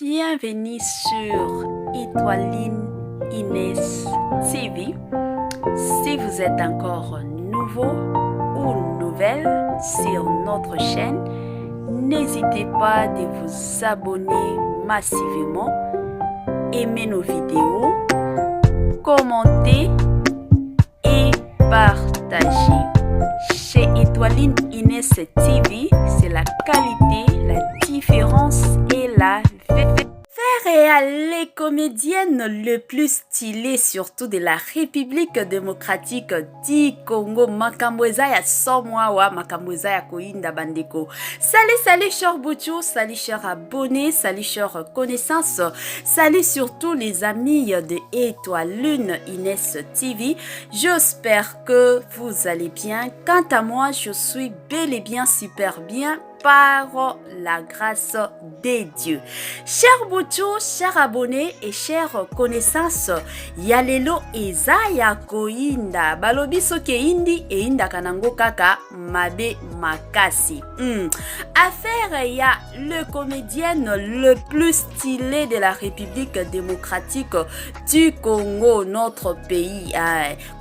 Bienvenue sur Étoiline Inès TV. Si vous êtes encore nouveau ou nouvelle sur notre chaîne, n'hésitez pas de vous abonner massivement, aimer nos vidéos, commenter et partager. Chez Étoiline Inès TV, c'est la qualité, la différence et la vérité. Les comédiennes le plus stylées surtout de la République démocratique du Congo, Makamweza ya Somwawa, Makamweza ya Koinda Bandeko. Salut chers Bouchou, salut chers abonnés, salut chers connaissances, salut surtout les amis de Étoiline Inès TV. J'espère que vous allez bien. Quant à moi, je suis bel et bien super bien par la grâce de Dieu. Chers Bouchou, chers abonnés et chers connaissances, yalelo eza ya koinda balobi soke indi e inda kanango kaka mabe makasi. Affaire ya le comédien le plus stylé de la République démocratique du Congo, notre pays.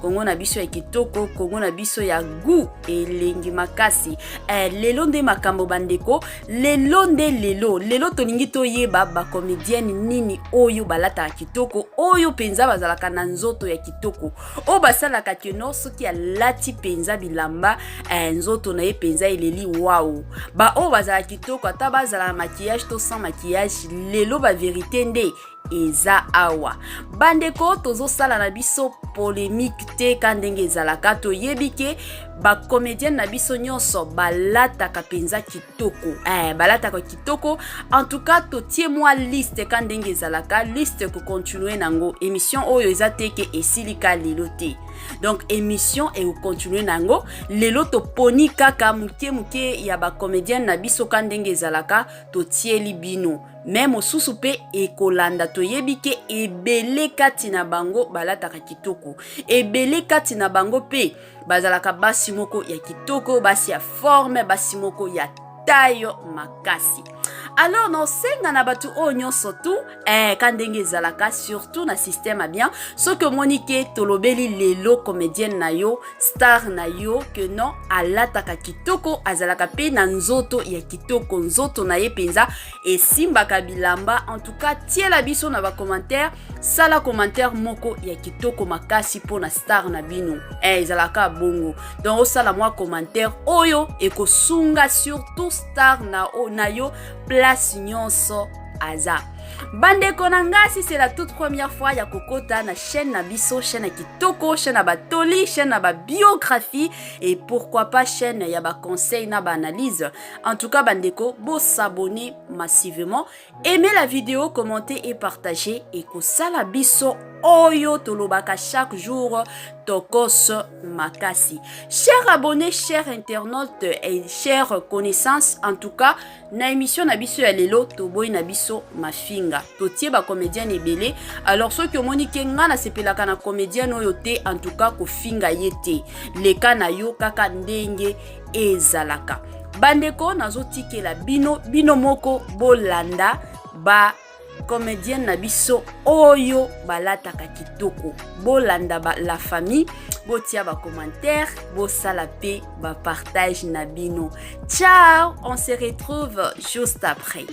Congo na biso ya kitoko, Congo na biso ya gu e lengi makasi. Lelo nde makambo bandeko, lelo toningi toyeba ba comédienne nini oyo balata kitoko, oyo penza bazalaka na nzoto ya kitoko, o basalaka keno soki alati penza bilamba nzoto na ye penza eleli wow. Ba o bazala kitoko ata bazala maquillage to sans maquillage, lelo ba vérité nde eza awa. Bandeko tozo sala na biso polémique te kandenge ezalaka, toyebike ba comédienne na biso nyonso balataka penza kitoko. Balataka kitoko. En tout cas, totie moi liste kandenge ezalaka, liste ko continuer nango. Émission oyo ezateke esilika lelo te. Donc émission et continuer nango. Lelo to poni kaka muke ya ba comédienne na biso kandenge ezalaka, totie libino. Même osusu pe ekolanda toyebike ebele kati na bango balataka kitoko. Ebele kati na bango pe bazalaka basi moko ya kitoko, basi ya forme, basi moko ya taille makasi. Alors non senga na batu onyo surtout kandenge zalaka surtout na système a bien ce que monique tolobeli lelo comédienne na yo star na yo que non alataka kitoko azalaka pe na nzoto ya kitoko, nzoto na ye penza et simba kabilamba. En tout cas tie la biso na ba commentaire, sala commentaire moko ya kitoko makasi po na star na bino ezalaka bongo. Donc osala moi commentaire oyo ekosunga surtout star na yo place nyonso aza. Bandeko nanga, si c'est la toute première fois ya kokota na chaîne na biso, chaîne ya kitoko, chaîne na batoli, chaîne na ba biographie et pourquoi pas chaîne ya ba conseil na ba analyse. En tout cas bandeko, bo s'abonner massivement, aimer la vidéo, commenter et partager et ko sala biso oyo tolobaka chaque jour tokos makasi. Chers abonnés, chers internautes et chers connaissances, en tout cas na émission na biso ya lelo toboy na biso mafinga totie ba comédienne ebele. Alors ceux qui monique nga na sepelaka na comédienne oyo te, en tout cas ko finga yete leka na yo kaka ndenge ezalaka. Bandeko nazotikela bino moko bolanda ba comédienne na biso oyo balataka kitoko, bolanda la famille, botia ba commentaire, bo sala pe ba partage na bino. Ciao, on se retrouve juste après.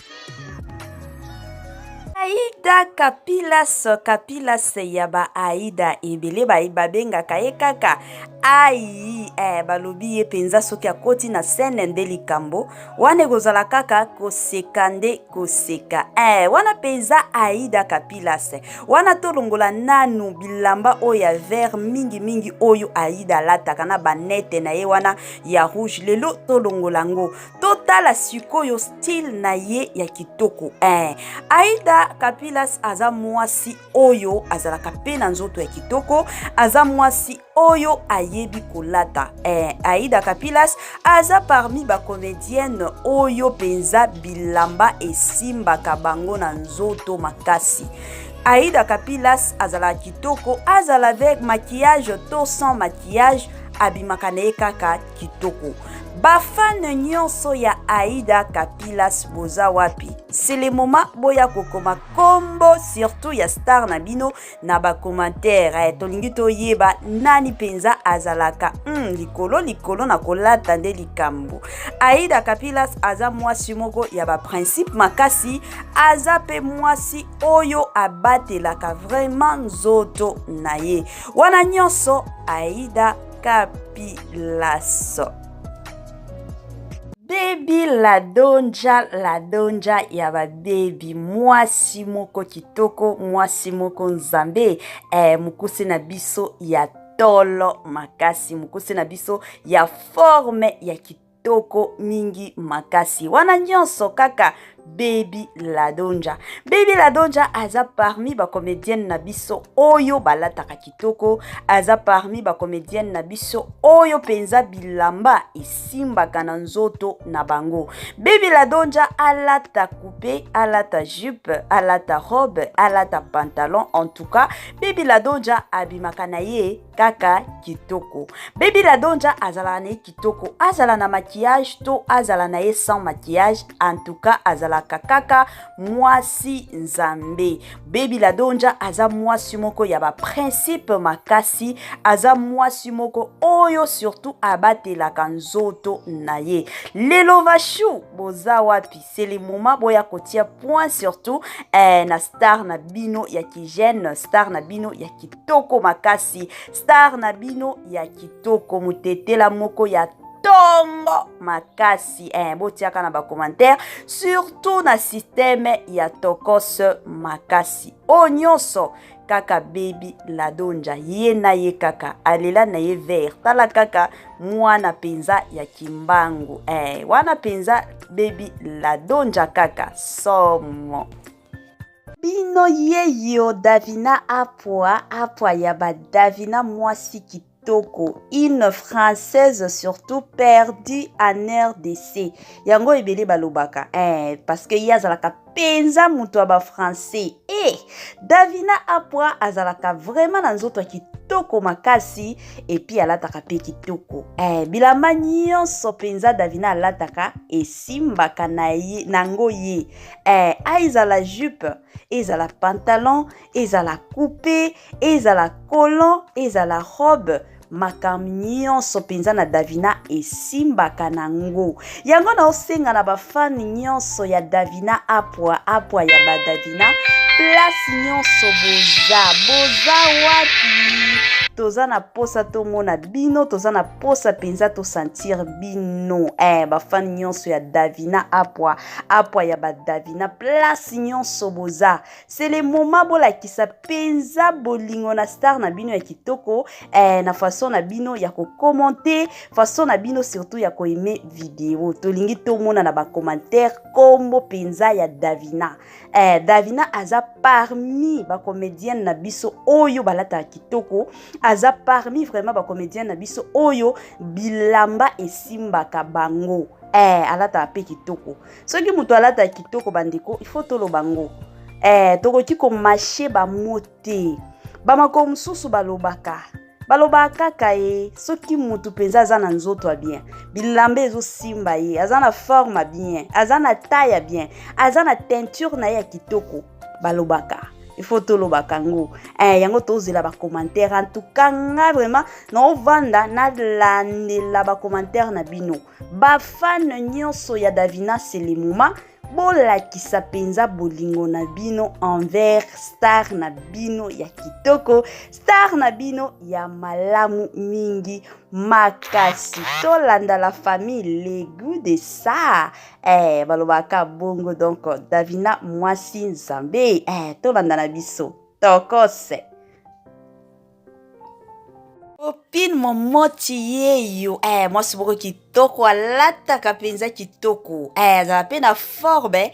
Aïda Kapilas yaba Aïda ebele ba benga kaye kaka ai balobi ye penza soki akoti na scène ndeli kambo wane gozala kaka koseka wana penza Aïda Kapilas wana tolongola nanu bilamba oya vert mingi oyo Aïda lataka na banete na ye wana ya rouge, lelo tolongola ngo totala sikoyo style na ye ya kitoko. Aïda Kapilas aza mwasi oyo azalaka pe na nzoto ya kitoko, aza mwasi oyo ayebi kolata. Aïda Kapilas aza parmi ba comédienne oyo penza bilamba esimbaka bango na nzoto makasi. Aïda Kapilas azala kitoko, azala avec maquillage to sans maquillage, abimaka na ye kaka kitoko. Bafane nyonso ya Aida Kapilas boza wapi. C'est le moment boya kokoma kombo surtout ya star na bino na ba commentaire. Tolingi toyeba nani penza azalaka likolo na kolata nde likambo. Aida Kapilas aza mwasi moko ya ba principe makasi, aza pe mwasi oyo abatelaka vraiment nzoto na ye. Wana nyonso Aida Kapilas. Baby ladonja ya ba baby mwasi moko kitoko, mwasi moko nzambe, mukuse na biso ya tolo makasi, mukuse na biso ya forme ya kitoko mingi makasi. Wana nyonso kaka Baby Ladonja. Baby Ladonja aza parmi ba comédienne na biso oyo balataka kitoko, aza parmi ba comédienne na biso oyo penza bilamba esimbaka na nzoto na bango. Baby Ladonja alata coupe, alata jupe, alata robe, alata pantalon. En tout cas, Baby Ladonja abimaka na ye kaka kitoko. Baby Ladonja azala na ye kitoko, azala na maquillage to azala na ye sans maquillage. En tout cas, azala kaka mwasi nzambe. Baby Ladonja aza mwasi moko ya ba principe makasi, aza mwasi moko oyo surtout abatelaka nzoto na ye. Lelo vashu boza wapi. C'est le moment boya kotia point surtout na star na bino ya kijene, star na bino ya kitoko makasi, star na bino ya kitoko mutetela moko ya tongo makasi. Botiaka na ba commentaire surtout na système ya tokos makasi. Nyonso kaka Baby Ladonja ye na ye kaka alela na ye vert, tala kaka mwana penza ya kimbangu. Wana penza Baby Ladonja kaka somo bino yeyo. Davina apwa ya ba Davina mwasi kitoko, une française surtout perdue en RDC. Yango ebele balobaka parce que yazalaka penza mutu aba français. Davina apwa azalaka vraiment na nzoto kitoko makasi et puis alataka pe kitoko. Bilamba nyonso penza Davina alataka esimbaka na ye nango ye. Ezala jupe, ezala pantalon, ezala coupe, ezala collant, ezala robe, makambo nyonso penza na Davina esimbaka nango. Yango na osenga na bafani nyonso ya Davina apwa ya ba Davina, place nyonso boza wapi. Toza na posa to mona bino, toza na posa penza to sentir bino. Bafani nyonso ya Davina apwa ya ba Davina, place nyonso boza. C'est le moment bola kisa penza bolingo na star na bino ya kitoko, na façon na bino ya ko commenter, façon na bino surtout ya ko aimer vidéo. Tolingi to mona na ba commentaire kombo penza ya Davina. Davina aza parmi ba comédienne na biso oyo balata kitoko, aza parmi vraiment ba comédienne na biso oyo bilamba esimbaka bango. Alata pe kitoko. Soki mutu alata kitoko bandeko, il faut tolo bango. Tokoki ko marcher ba mote. Ba mako mususu balobaka kaye soki mutu penza aza na nzoto a bien, bilamba ezo simba ye, aza na forme bien, aza na taille bien, aza na teinture na ya kitoko, balobaka. Il faut tolo bakango. Yango tozela ba commentaire. En tout cas nga vraiment no vanda na la ba commentaire na bino. Ba fan nyonso ya Davina, c'est le moment bola kisa penza bolingo na bino envers star na bino ya kitoko, star na bino ya malamu mingi makasi. Tolanda la famille, les goûts de ça. Balobaka bongo donc Davina mwasi nzambe. Tolanda na biso tokose. Copine momoti yeyo, mwasi moko kitoko alataka penza kitoko, azala pe na forme.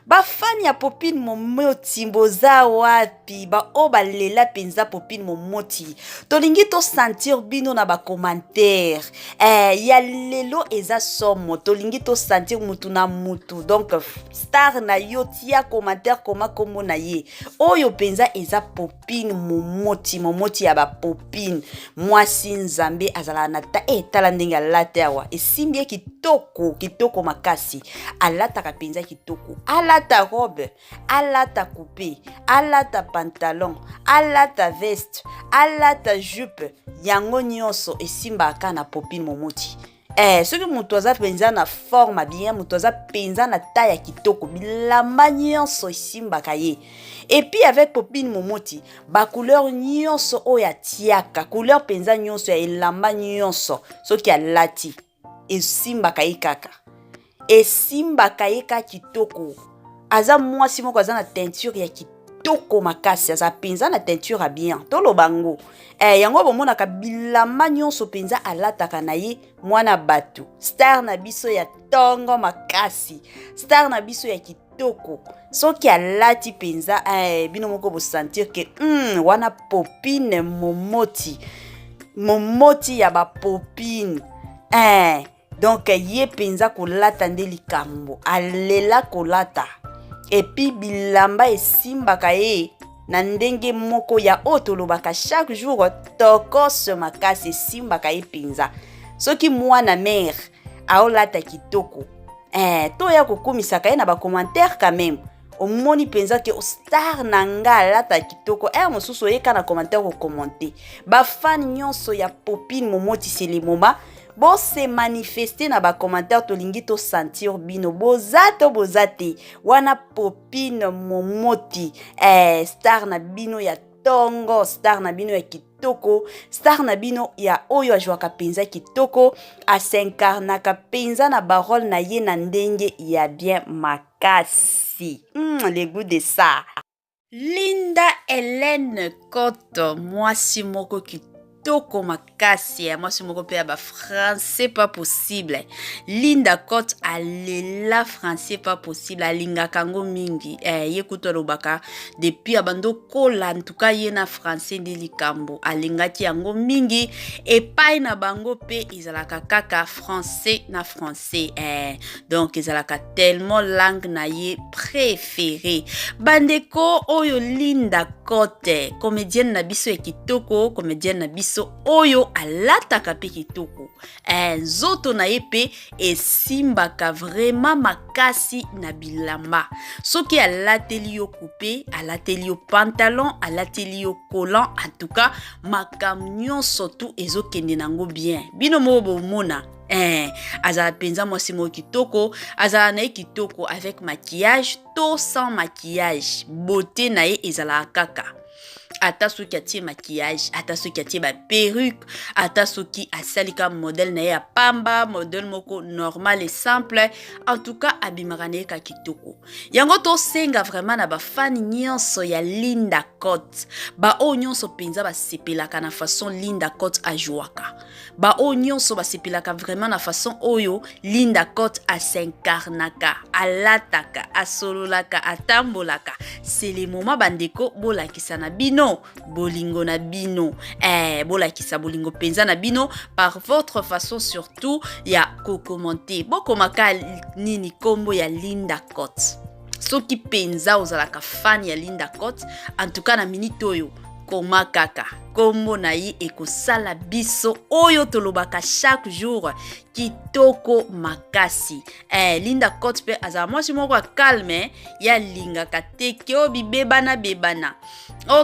Bafani ya popine momoti boza wapi, ba o balela penza popine momoti. Tolingi to sentir bino na ba commentaire. Ya lelo eza somo, tolingi to sentir mutu na mutu. Donc star na yo tia commentaire koma komo na ye. Oyo penza eza popine momoti ya ba popine. Mwasi mwasi nzambe azala na ta tala ndenge alata awa esimbi kitoko makasi alataka penza kitoko alata robe alata coupe alata pantalon alata veste alata jupe yango nyonso esimbaka na popine momoti soki moto aza penza na forme bien moto aza penza na taille ya kitoko bilamba nyonso esimbaka ye et puis avec popine momoti ba couleur nyonso oyo atiaka couleur penza nyonso ya elamba nyonso soki alati esimbaka ye kaka kitoko aza mwasi moko aza na teinture ya kitoko makasi aza penza na teinture ya bien toloba ngo yango bomonaka bilamba nyonso penza alataka na ye mwana bato star na biso ya tongo makasi star na biso ya kitoko soki alati penza bino moko bosentir ke wana popine momoti ya bapopine donc ye penza kolata nde likambo alela kolata epi bilamba esimbaka ye na ndenge moko ya otolobaka chaque jour tokose makasi esimbaka ye penza soki mwana mère aolata kitoko to ya kokumisaka ye na bacommentaire quand même omoni penza ke star na nga alata kitoko mosusu oyeka na commentaire kokommente bafani nyonso ya popine momoti c'est le moment bo se manifester na commentaire tolingi to sentir bino bozate wana popine momoti star na bino ya tongo star na bino ya kitoko star na bino ya oyo ajwaka penza kitoko asenkarnaka penza na barole na ye na ndenge ya bien makasi le goût de ça. Linda Hélène Cote mwasi moko kitoko makasi mwasi moko pe ya ba français pas possible. Linda Cote alela français pas possible alingaka ngo mingi ye kuto lobaka depuis abando kola en tout cas ye na français ndi likambo alingaki yango mingi epai na bango pe izalaka kaka français na français donc izalaka tellement langue na ye préférée bandeko oyo Linda Cote comédienne na biso ya kitoko comédienne na biso oyo alataka pe kitoko nzoto na ye pe esimbaka vraiment makasi na bilamba soki alateli yo coupe alateli yo pantalon alateli yo collant en tout cas makambo nyonso tu ezokende nango bien bino mo bomona azala penza mwasi moko kitoko azala na ye kitoko avec maquillage to sans maquillage beauté na ye ezala kaka ata soki atie maquillage ata soki atie ba perruque ata soki asalika modèle na ye ya pamba modèle moko normal et simple en tout cas abimaka na ye ka kitoko yango tosenga vraiment na bafani nyonso ya Linda Cote ba oyo nyonso penza basepelaka na façon Linda Cote ajwaka ba oyo nyonso basepelaka vraiment na façon oyo Linda Cote asenkarnaka alataka asololaka atambolaka c'est le moment bandeko bolakisa na bino bolingo na bino bolakisa bolingo penza na bino par votre façon surtout ya kokomenter bokomaka nini kombo ya Linda Cote soki penza ozalaka fan ya Linda Cote en tout cas na minute oyo koma kaka kombo na ye ekosala biso oyo tolobaka chaque jour kitoko makasi Linda Cote pe azala mwasi moko calme ya lingaka te ke obibebana bebana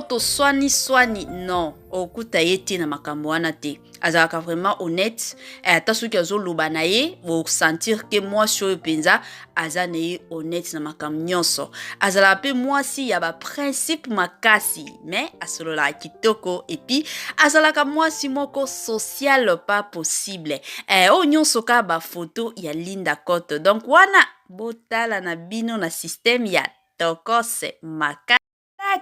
to swani non okuta ye te na makambo wana te azalaka vraiment honnête ata soki azoloba na ye sentir ke mwasi oyo penza aza na ye honnête na makambo nyonso azala pe mwasi ya ba principe makasi mais asololaka kitoko epi azalaka mwasi moko social pas possible oyo nyonso ka ba photo ya Linda Cote donc wana botala na bino na système ya tokose makasi.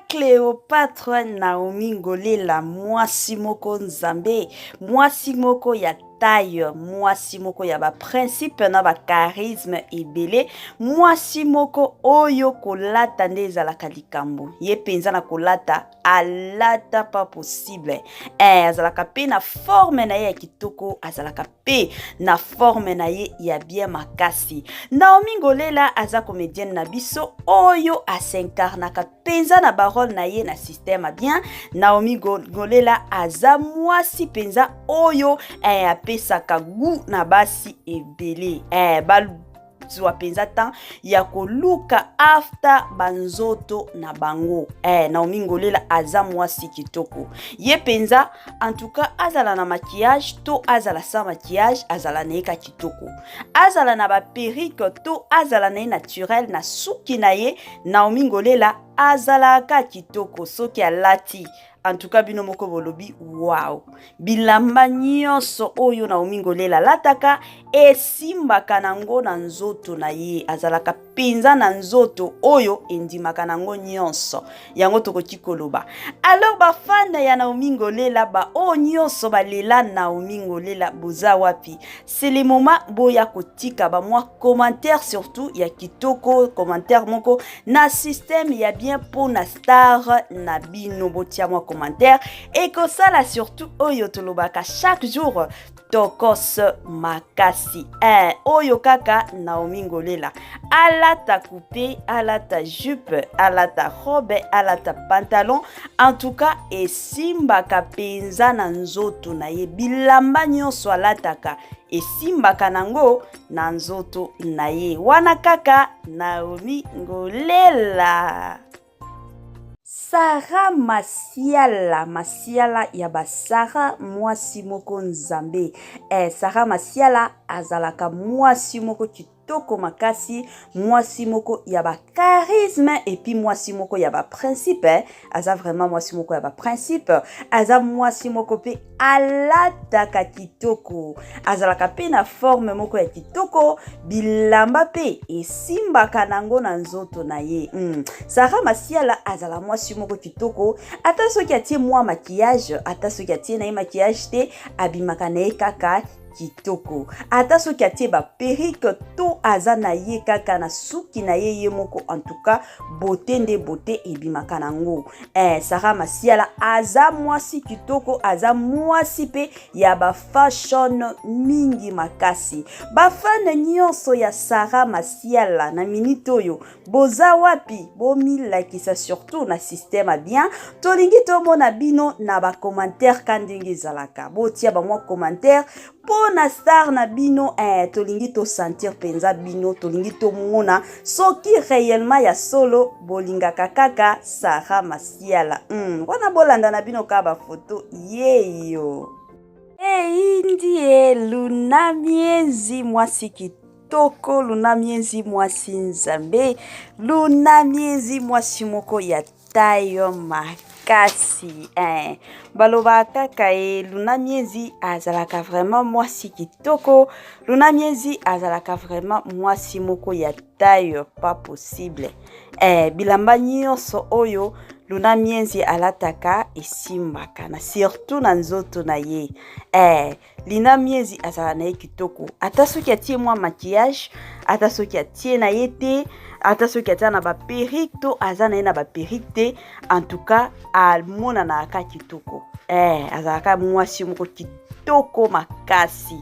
Cléopâtre Naomi Ngolela mwasi moko nzambe mwasi moko ya taille mwasi moko ya ba principe na ba charisme ebele mwasi moko oyo kolata nde ezalaka likambo ye penza na kolata alata pas possible azalaka pe na forme na ye ya kitoko azalaka pe na forme na ye ya bien makasi Naomi Ngolela aza comédienne na biso oyo asincarnaka penza na barole na ye na système bien Naomi Ngolela aza mwasi penza oyo apesaka gu na basi ebele zwa penza tan ya koluka after banzoto na bango Naomi Ngolela aza mwasi kitoko ye penza en tout cas azala na maquillage to azala sans maquillage azala neka kitoko azala na ba perruque to azala na naturel na suki na ye Naomi Ngolela azala ka kitoko soki alati en tout cas bino moko bolobi wow bilamba nyonso oyo Naomi Ngolela lataka esimbaka nango na nzoto na ye azalaka penza na nzoto oyo endimaka nango nyonso yango tokoki koloba alors ba fan ya Naomi Ngolela ba o nyonso balela Naomi Ngolela boza wapi c'est le moment boya kotika ba moi commentaire surtout ya kitoko commentaire moko na système ya bien pour na star na bino botia moi commentaire et que ça là surtout oyo tolobaka chaque jour tokos makasi oyo kaka Naomi Ngolela alata coupé alata jupe alata robe alata pantalon en tout cas esimbaka penza na nzoto na ye bilamba nyonso alataka esimbaka nango na nzoto na ye wana kaka Naomi Ngolela Sarah Masiala ya ba Sarah mwasi moko nzambe Sarah Masiala azalaka mwasi moko kitoko makasi mwasi moko ya ba charisme et puis mwasi moko ya ba principe aza vraiment mwasi moko ya ba principe aza mwasi moko pe alataka kitoko azalaka pe na forme moko ya kitoko bilamba pe esimbaka nango na nzoto na ye Sarah Masiala azala mwasi moko kitoko ata soki atie mwa maquillage ata soki atie na ye maquillage te abimaka na ye kaka kitoko ata soki atie ba perruque to aza na ye kaka na suki na ye moko en tout cas beauté nde beauté ebimaka nango Sarah Masiala aza mwasi kitoko aza mwasi pe ya ba fashion mingi makasi ba fan nyonso ya Sarah Masiala na minute oyo boza wapi bomilakisa surtout na système bien tolingi tomona bino na ba commentaire kandenge zalaka botia ba mwa commentaire na star na bino tolingi to sentir penza bino tolingi to mona soki réellement ya solo bolingaka kaka Sarah Masiala wana bolanda na bino ka ba photo yeyo indie Luna Mienzi mwasi kitoko Luna Mienzi mwasi nzambe Luna Mienzi mwasi moko ya tayo makasi baloba kaka Luna Mienzi azalaka vraiment mwasi kitoko Luna Mienzi azalaka vraiment mwasi moko ya taille pas possible bilamba nyonso oyo Luna Mienzi alataka esimbaka na surtout na nzoto na ye Luna Mienzi azala na ye kitoko ata soki atie mwa maquillage ata soki atie na ye te ata soki atia na ba perruque to aza na ye na ba perruque te en tout cas almona na aka kitoko azalaka mwasi moko kitoko makasi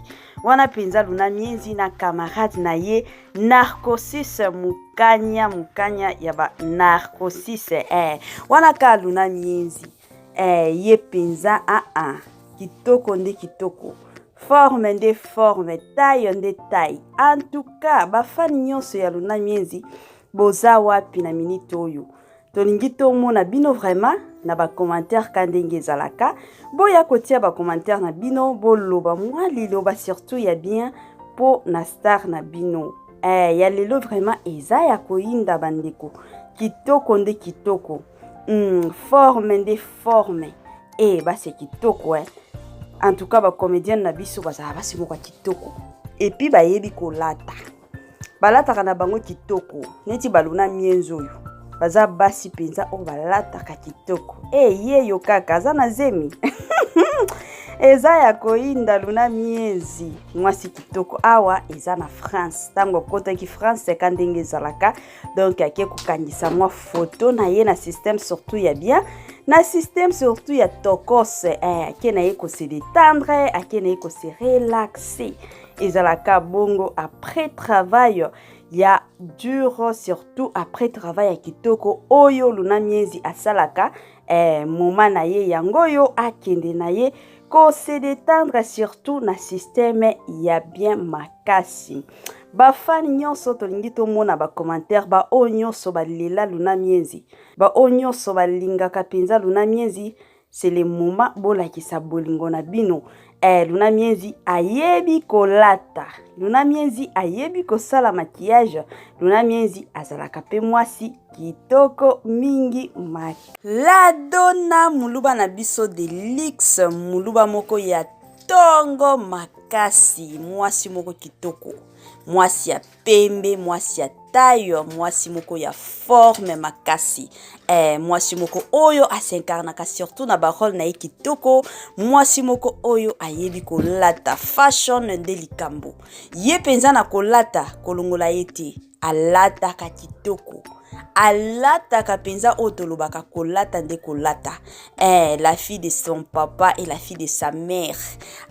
wana penza Luna Mienzi na camarade na ye Narcosis mukanya ya ba Narcosis wana ka Luna Mienzi ye penza kitoko nde kitoko forme nde forme taille nde taille en tout cas ba fan nyonso ya Luna Mienzi boza wapi na minute oyo tolingi tomona bino vraiment na ba commentaire kandenge zalaka boya kotia ba commentaire na bino boloba mwa liloba surtout ya bien po na star na bino ya lelo vraiment eza ya koyinda bandeko kitoko nde kitoko forme nde forme basi kitoko en tout cas ba comédienne na biso bazala basi moko kitoko et puis ba yebi kolata balata na bango kitoko neti ba Luna Mienzi oyo baza basi penza o balata ka kitoko yeyo kaka za na zemi eza ya koinda luna miezi mwasi kitoko awa eza na France tango kotaki France ka ndenge ezalaka donc ake kokangisa mwa photo na ye na système surtout ya bien na système surtout ya tokos ake na ye ko se détendre ake na ye ko se relaxer ezalaka bongo après travail ya dur surtout après travail ya kitoko oyo luna miezi asalaka moment na ye yangoyo akende na ye ko se détendre surtout na système ya bien makasi bafani nyonso tolingi tomona bacommentaire baoyo nyonso balela luna miezi baoyo nyonso balingaka mpenza luna miezi c'est le moment bolakisa bolingo na bino luna miezi ayebi kolata luna miezi ayebi kosala maquillage luna miezi azalaka pe mwasi kitoko mingi la donna muluba na biso de luxe muluba moko ya tongo makasi mwasi moko kitoko mwasi ya pembe mwasi ya taille mwasi moko ya forme makasi mwasi moko oyo asinkarnaka surtout na barole na ye kitoko mwasi moko oyo ayebi kolata fashion nde likambo ye penza na kolata kolongola ye te alataka kitoko alataka penza oyo tolobaka kolata nde kolata la fille de son papa et la fille de sa mère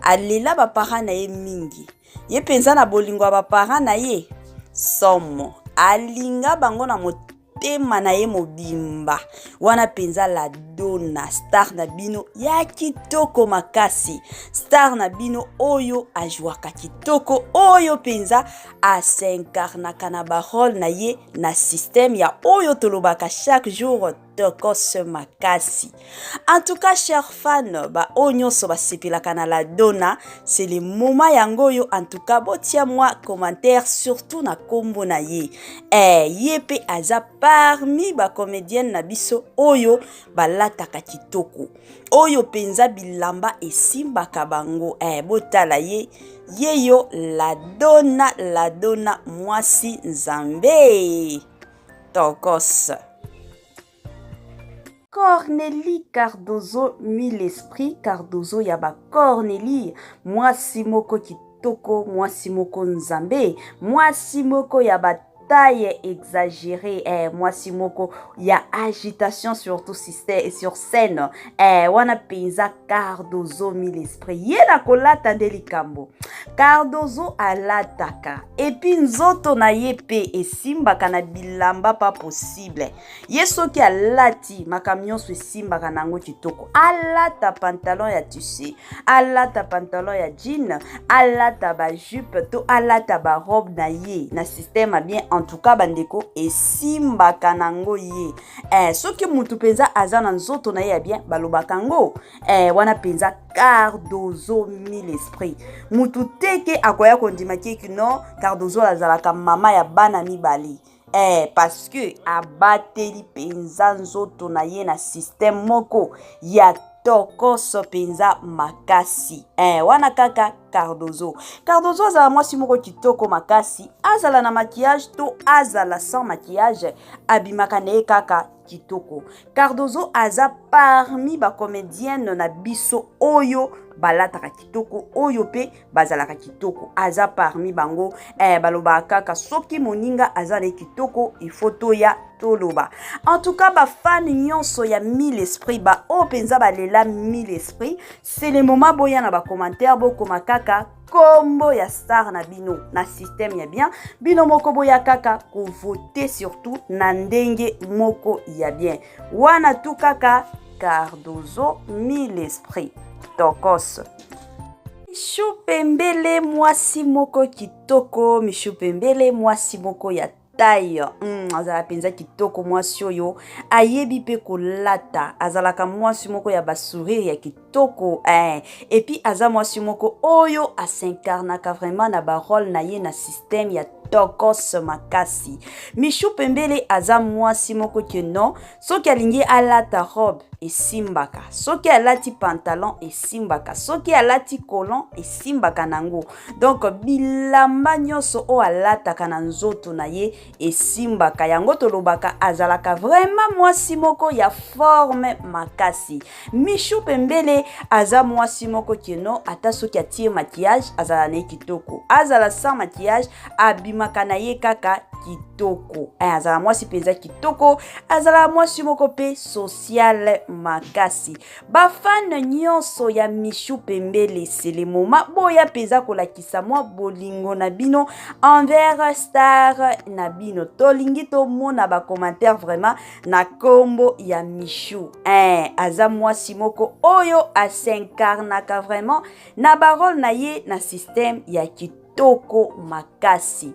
alela baparent na ye mingi ye penza na bolingo ya baparent na ye somo alinga bango na motema na ye mobimba wana penza la donna star na bino ya kitoko makasi star na bino oyo ajwaka kitoko oyo penza asinkarnaka na barole na ye na système ya oyo tolobaka chaque jour tokos makasi. En tout cas, chers fans, nyonso basepelaka na la donna, c'est le moment yango yo. En tout cas, botia-moi commentaire surtout na kombo na ye. Yepe aza parmi ba comédienne na biso oyo balataka kitoko. Oyo penza bilamba esimbaka bango. Botala ye. Yeyo la donna mwasi nzambe. Tokos. Cornélie Cardozo mille esprits Cardozo yaba Cornélie mwasi moko kitoko mwasi moko nzambe mwasi moko yaba taille exagérée mwasi moko ya agitation surtout sur scène wana penza Cardozo mille esprits yena kolata nde likambo Cardozo alataka epi nzoto na ye pe esimbaka na bilamba pas possible ye soki alati makamionso esimbaka nango kitoko alata pantalon ya tissu alata pantalon ya jean alata ba jupe to alata ba robe na ye na système bien en tout cas bandeko esimbaka nango ye soki mutu penza aza na nzoto na ye ya bien balobaka ngo wana penza Cardozo mille esprits mutu teke akoya kondima keki no Cardozo azalaka mama ya bana mibali parce que abateli penza nzoto na ye na système moko ya tokoso penza makasi wana kaka Cardozo azala mwasi moko kitoko makasi azala na maquillage to azala sans maquillage abimaka na ye kaka kitoko Cardozo aza parmi ba comédienne na biso oyo balataka kitoko oyo pe bazalaka kitoko aza parmi bango balobaka kaka soki moninga aza na kitoko ifoto ya toloba. En tout cas, ba fan nyonso ya mille esprits ba o penza balela mille esprits, c'est le moment boya na ba commentaire boko makaka kombo ya star na bino na système ya bien bino moko boya kaka ko voter surtout na ndenge moko ya bien wana tu kaka Cardozo mille esprits tokos. Michou Pembele mwasi moko kitoko Michou Pembele mwasi moko ya taille azala penza kitoko mwasi oyo ayebi pe kolata azalaka mwasi moko ya basourire ya kitoko et puis aza mwasi moko oyo asinkarnaka vraiment na barole na ye na système ya tokos makasi Michou Pembele aza mwasi moko ke non soki alingi alata robe esimbaka, soki alati pantalon esimbaka, soki alati colon esimbaka nango. Donc bilamba nyonso o alataka na nzoto na ye esimbaka. Yango tolobaka azalaka vraiment mwasi moko ya forme makasi. Michou Pembele aza mwasi moko keno ata soki atie maquillage azala na kitoko, azala sans maquillage abimaka na ye kaka kitoko. Azala mwasi penza kitoko, azala mwasi moko pe social makasi. Bafan nyonso ya Michou Pembele c'est le moment boya penza kolakisa mwa bolingo na bino envers star na bino. Tolingi to mona ba commentaire vraiment na kombo ya Michou. Aza mwasi moko oyo asenkarnaka vraiment na barole na ye na système ya kitoko makasi.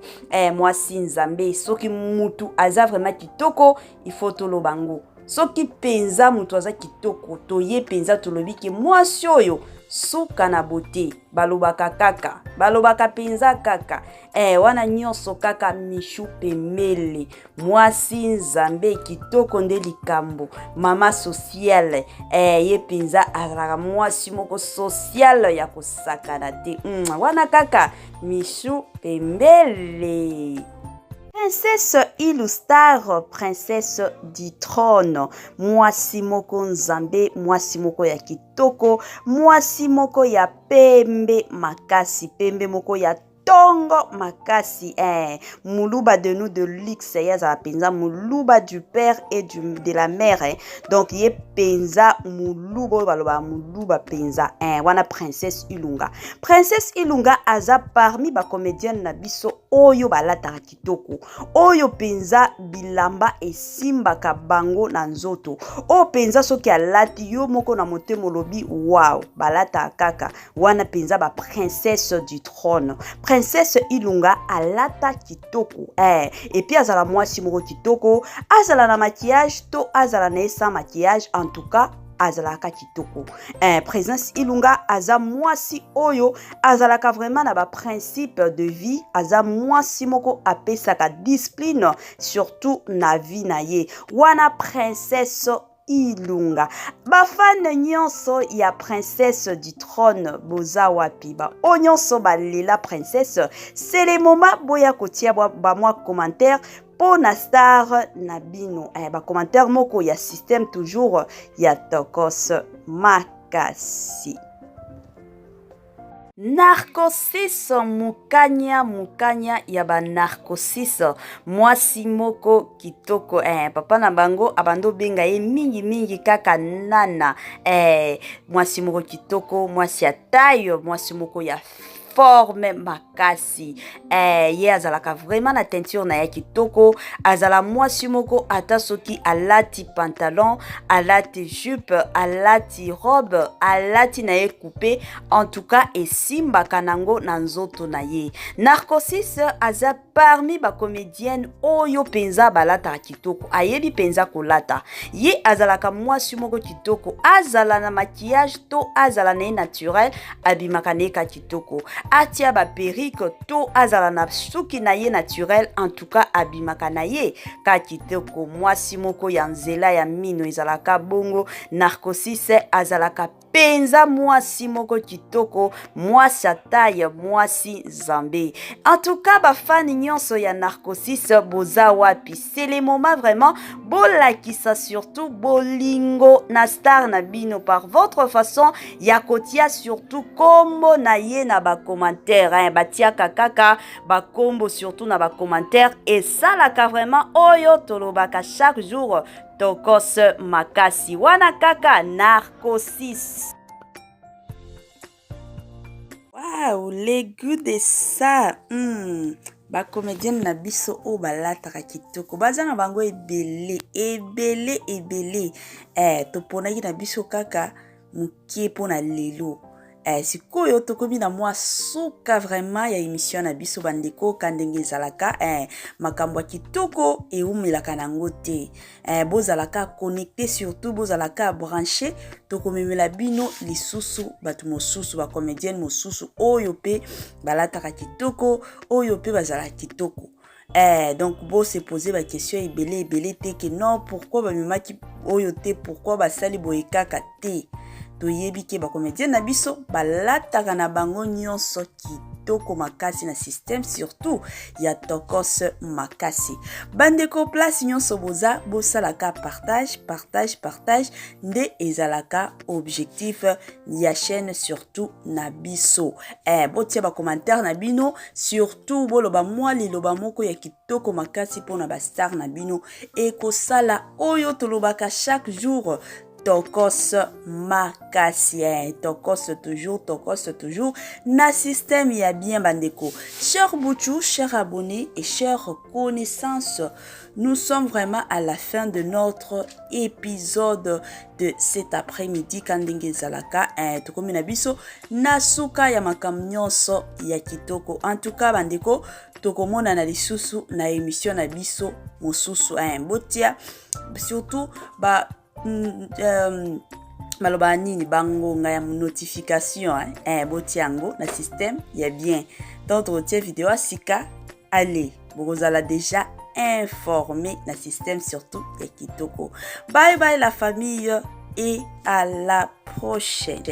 Mwasi nzambe soki mutu aza vraiment kitoko il faut tolobango. Soki penza mutu aza kitoko toye penza tolobi ke mwasi oyo suka na bote balobaka kaka, balobaka penza kaka. Wana nyonso kaka Michou Pembele mwasi nzambe kitoko nde likambo mama social. Ye penza azalaka mwasi moko social ya kosakana te. Wana kaka Michou Pembele. Princesse Ilustar, princesse du trône, mwasi moko nzambe, mwasi moko ya kitoko, mwasi moko ya pembe makasi, pembe moko ya tongo makasi. Muluba de nous de luxe, yaza penza muluba du père et de la mère. Donc ye penza muluba baloba muluba penza. Wana princesse Ilunga. Princesse Ilunga aza parmi ba comédienne na biso oyo balataka kitoko, oyo penza bilamba esimbaka bango na nzoto, o penza soki alati yo moko na motema lobi wow balata kaka. Wana penza ba princesse du trône. Princesse Ilunga alata kitoko. Et puis azala mwasi moko kitoko, azala na maquillage to azala na sans maquillage, en tout cas azalaka kitoko. Présence Ilunga aza mwasi oyo azalaka vraiment na ba principe de vie, aza mwasi moko apesaka discipline surtout na vie na ye. Wana princesse Ilunga. Bafane nyonso ya princesse du trône boza wapi ba o nyonso balela princesse, c'est le moment boya kotia ba mwa commentaire pour na star na bino. Ba commentaire moko ya système toujours ya tokos makasi. Narcosis mukanya ya ba narcosis mwasi moko kitoko. Papa na bango abando benga ye mingi kaka nana. Mwasi moko kitoko, mwasi ya taille, mwasi moko ya forme makasi. Ye azalaka vraiment na teinture na ya kitoko, azala mwasi moko ata soki alati pantalon, alati jupe, alati robe, alati na ye coupé, en tout cas esimbaka nango na nzoto na ye. Narcosis aza parmi ba comédienne oyo penza balata kitoko, ayebi penza kolata. Ye azalaka mwasi moko kitoko, azala na maquillage to azala na naturel, abimaka ne ka kitoko. Atia ba perruque to azala na suki na ye naturel, en tout cas abimaka na ye ka kitoko. Mwasi moko ya nzela ya mino ezalaka bongo. Narcosis azalaka penza mwasi moko kitoko, mwasi ya taille, mwasi zambe. En tout cas ba fan nyonso ya Narcosis boza wapi, c'est le moment vraiment bolakisa surtout bolingo na star na bino par votre façon ya kotia surtout kombo na ye na ba commentaire. Batia kaka ba kombo surtout na ba commentaire, et ça la vraiment oyo tolobaka chaque jour tokos makasi. Wana kaka Narcosis. Waouh, les goûts de ça. Ba comédienne na biso o balataka kitoko, baza na bango ebele. Toponaki na biso kaka mukie pona lelo. Sikoyo tokomi na mwa suka vraiment ya émission na biso bandeko kandenge ezalaka. Makambo ya kitoko eumelaka nango te. Bozalaka connecté, surtout bozalaka branché, tokomemela bino lisusu batu mosusu ba comédienne mosusu oyo pe balataka kitoko, oyo pe bazala kitoko. Donc bo se poser ba question ebele te que non pourquoi ba memaki oyo te, pourquoi ba sali boye kaka te. Toyebi ke ba comédien na biso balataka na bango nyonso kitoko makasi na système, surtout ya tokos makasi. Bandeko place nyonso boza bosalaka partage nde ezalaka objectif ya chaîne surtout na biso. Botia ba commentaire na bino, surtout boloba mwa liloba moko ya kitoko makasi pona ba star na bino ekosala oyo tolobaka chaque jour. Tokos makasi, tokos toujours, na système ya bien bandeko. Chers Bouchou, chers abonnés et chers connaissances, nous sommes vraiment à la fin de notre épisode de cet après-midi. Kandenge zalaka, tokomi na biso, nasuka ya makam nyonso ya kitoko. En tout cas bandeko, tokomona na lisusu na émission na biso mosusu, botia, surtout maloba nini bango nga ya notification botiango na système ya bien. Donc rotier vidéo sika allez bokozala déjà informé na système surtout ya kitoko. Bye bye la famille et à la prochaine.